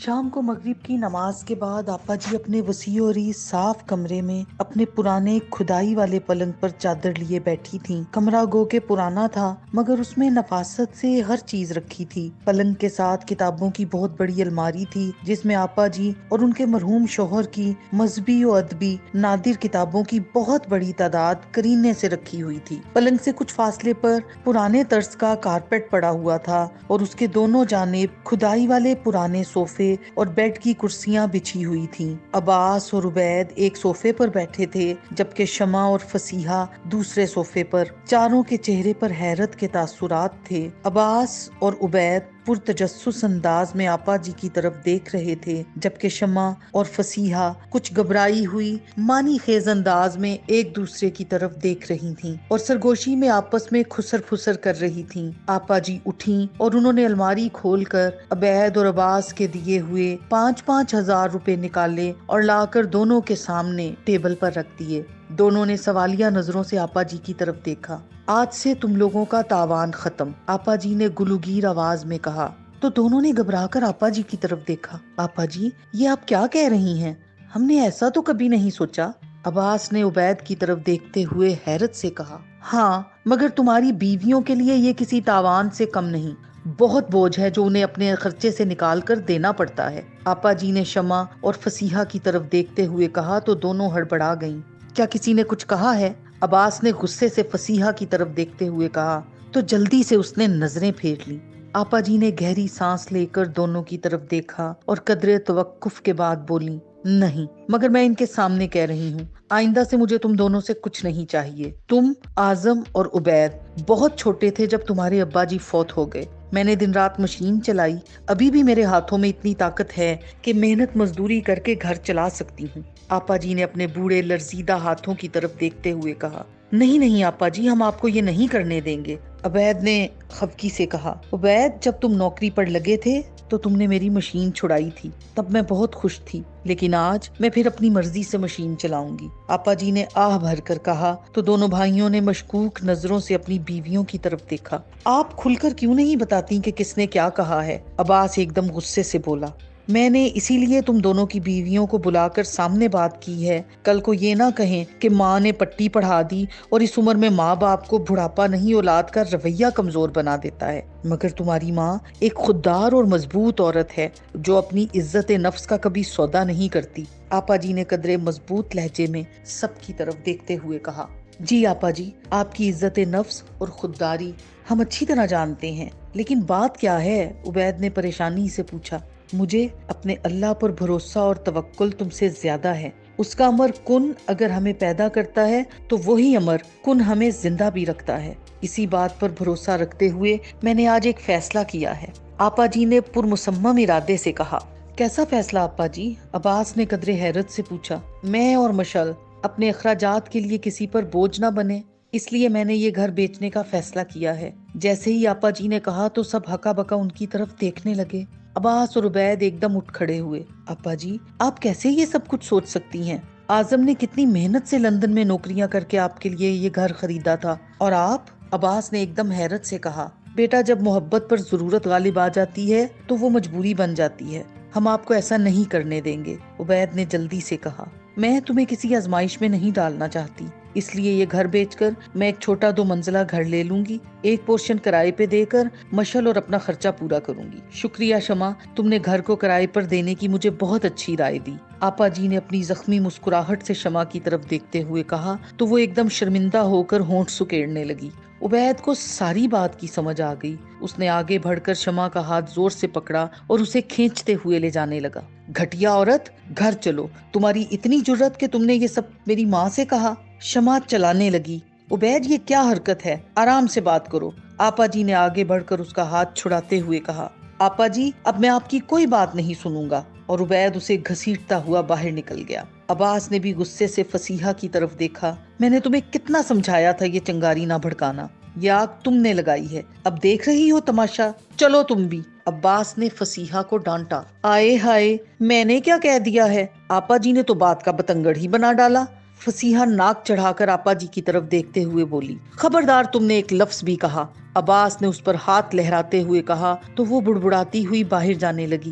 شام کو مغرب کی نماز کے بعد آپا جی اپنے وسیع اور صاف کمرے میں اپنے پرانے کھدائی والے پلنگ پر چادر لیے بیٹھی تھیں۔ کمرہ گو کے پرانا تھا مگر اس میں نفاست سے ہر چیز رکھی تھی۔ پلنگ کے ساتھ کتابوں کی بہت بڑی الماری تھی جس میں آپا جی اور ان کے مرحوم شوہر کی مذہبی و ادبی نادر کتابوں کی بہت بڑی تعداد کرینے سے رکھی ہوئی تھی۔ پلنگ سے کچھ فاصلے پر پرانے طرز کا کارپیٹ پڑا ہوا تھا اور اس کے دونوں جانب کھدائی والے پرانے صوفے اور بیڈ کی کرسیاں بچھی ہوئی تھیں۔ عباس اور عبید ایک صوفے پر بیٹھے تھے جبکہ شمع اور فصیحہ دوسرے صوفے پر۔ چاروں کے چہرے پر حیرت کے تاثرات تھے۔ عباس اور عبید پرتجسس انداز میں آپا جی کی طرف دیکھ رہے تھے جبکہ شمع اور فصیحہ کچھ گھبرائی ہوئی معنی خیز انداز میں ایک دوسرے کی طرف دیکھ رہی تھیں اور سرگوشی میں آپس میں خسر پھسر کر رہی تھیں۔ آپا جی اٹھیں اور انہوں نے الماری کھول کر عبید اور عباس کے دیے ہوئے 5,000 روپے نکالے اور لا کر دونوں کے سامنے ٹیبل پر رکھ دیے۔ دونوں نے سوالیہ نظروں سے آپا جی کی طرف دیکھا۔ آج سے تم لوگوں کا تاوان ختم، آپا جی نے گلوگیر آواز میں کہا تو دونوں نے گھبرا کر آپا جی کی طرف دیکھا۔ آپا جی یہ آپ کیا کہہ رہی ہیں؟ ہم نے ایسا تو کبھی نہیں سوچا۔ عباس نے عبید کی طرف دیکھتے ہوئے حیرت سے کہا، ہاں مگر تمہاری بیویوں کے لیے یہ کسی تاوان سے کم نہیں، بہت بوجھ ہے جو انہیں اپنے خرچے سے نکال کر دینا پڑتا ہے۔ آپا جی نے شمع اور فصیحہ کی طرف دیکھتے ہوئے کہا تو دونوں ہڑبڑا گئیں۔ کیا کسی نے کچھ کہا ہے؟ عباس نے غصے سے فصیحہ کی طرف دیکھتے ہوئے کہا تو جلدی سے اس نے نظریں پھیر لیں۔ آپا جی نے گہری سانس لے کر دونوں کی طرف دیکھا اور قدرے توقف کے بعد بولی، نہیں مگر میں ان کے سامنے کہہ رہی ہوں، آئندہ سے مجھے تم دونوں سے کچھ نہیں چاہیے۔ تم اعظم اور عبید بہت چھوٹے تھے جب تمہارے ابا جی فوت ہو گئے۔ میں نے دن رات مشین چلائی، ابھی بھی میرے ہاتھوں میں اتنی طاقت ہے کہ محنت مزدوری کر کے گھر چلا سکتی ہوں۔ آپا جی نے اپنے بوڑھے لرزیدہ ہاتھوں کی طرف دیکھتے ہوئے کہا، نہیں نہیں آپا جی، ہم آپ کو یہ نہیں کرنے دیں گے۔ عبید نے خفگی سے کہا، عبید جب تم نوکری پر لگے تھے تو تم نے میری مشین چھڑائی تھی، تب میں بہت خوش تھی، لیکن آج میں پھر اپنی مرضی سے مشین چلاؤں گی۔ آپا جی نے آہ بھر کر کہا تو دونوں بھائیوں نے مشکوک نظروں سے اپنی بیویوں کی طرف دیکھا۔ آپ کھل کر کیوں نہیں بتاتی کہ کس نے کیا کہا ہے؟ عباس ایک دم غصے سے بولا، میں نے اسی لیے تم دونوں کی بیویوں کو بلا کر سامنے بات کی ہے، کل کو یہ نہ کہیں کہ ماں نے پٹی پڑھا دی اور اس عمر میں ماں باپ کو بڑھاپا نہیں اولاد کا رویہ کمزور بنا دیتا ہے۔ مگر تمہاری ماں ایک خوددار اور مضبوط عورت ہے جو اپنی عزت نفس کا کبھی سودا نہیں کرتی۔ آپا جی نے قدرے مضبوط لہجے میں سب کی طرف دیکھتے ہوئے کہا، جی آپا جی، آپ کی عزت نفس اور خودداری ہم اچھی طرح جانتے ہیں، لیکن بات کیا ہے؟ عبید نے پریشانی سے پوچھا۔ مجھے اپنے اللہ پر بھروسہ اور توکل تم سے زیادہ ہے۔ اس کا امر کن اگر ہمیں پیدا کرتا ہے تو وہی امر کن ہمیں زندہ بھی رکھتا ہے۔ اسی بات پر بھروسہ رکھتے ہوئے میں نے آج ایک فیصلہ کیا ہے۔ آپا جی نے پرمصمم ارادے سے کہا، کیسا فیصلہ آپا جی؟ عباس نے قدرے حیرت سے پوچھا۔ میں اور مشل اپنے اخراجات کے لیے کسی پر بوجھ نہ بنے، اس لیے میں نے یہ گھر بیچنے کا فیصلہ کیا ہے۔ جیسے ہی آپا جی نے کہا تو سب ہکا بکا ان کی طرف دیکھنے لگے۔ عباس اور عبید ایک دم اٹھ کھڑے ہوئے۔ آپا جی، آپ کیسے یہ سب کچھ سوچ سکتی ہیں؟ اعظم نے کتنی محنت سے لندن میں نوکریاں کر کے آپ کے لیے یہ گھر خریدا تھا، اور آپ؟ عباس نے ایک دم حیرت سے کہا، بیٹا جب محبت پر ضرورت غالب آ جاتی ہے تو وہ مجبوری بن جاتی ہے، ہم آپ کو ایسا نہیں کرنے دیں گے۔ عبید نے جلدی سے کہا، میں تمہیں کسی آزمائش میں نہیں ڈالنا چاہتی، اس لیے یہ گھر بیچ کر میں ایک چھوٹا 2 منزلہ گھر لے لوں گی، ایک پورشن کرائے پہ دے کر مشل اور اپنا خرچہ پورا کروں گی۔ شکریہ شمع، تم نے گھر کو کرائے پر دینے کی مجھے بہت اچھی رائے دی۔ آپا جی نے اپنی زخمی مسکراہٹ سے شمع کی طرف دیکھتے ہوئے کہا تو وہ ایک دم شرمندہ ہو کر ہونٹ سکیڑنے لگی۔ عبید کو ساری بات کی سمجھ آ گئی۔ اس نے آگے بڑھ کر شمع کا ہاتھ زور سے پکڑا اور اسے کھینچتے ہوئے لے جانے لگا۔ گھٹیا عورت، گھر چلو، تمہاری اتنی جرت کہ تم نے یہ سب میری ماں سے کہا؟ شمع چلانے لگی، عبید یہ کیا حرکت ہے، آرام سے بات کرو۔ آپا جی نے آگے بڑھ کر اس کا ہاتھ چھڑاتے ہوئے کہا، آپا جی اب میں آپ کی کوئی بات نہیں سنوں گا، اور عبید اسے گھسیٹتا ہوا باہر نکل گیا۔ عباس نے بھی غصے سے فصیحہ کی طرف دیکھا، میں نے تمہیں کتنا سمجھایا تھا یہ چنگاری نہ بھڑکانا، یہ آگ تم نے لگائی ہے، اب دیکھ رہی ہو تماشا، چلو تم بھی۔ عباس نے فصیحہ کو ڈانٹا، آئے ہائے میں نے کیا کہہ دیا ہے، آپا جی نے تو بات کا بتنگڑ ہی بنا ڈالا۔ فصیحہ ناک چڑھا کر آپا جی کی طرف دیکھتے ہوئے بولی، خبردار تم نے ایک لفظ بھی کہا۔ عباس نے اس پر ہاتھ لہراتے ہوئے کہا تو وہ بڑبڑاتی ہوئی باہر جانے لگی۔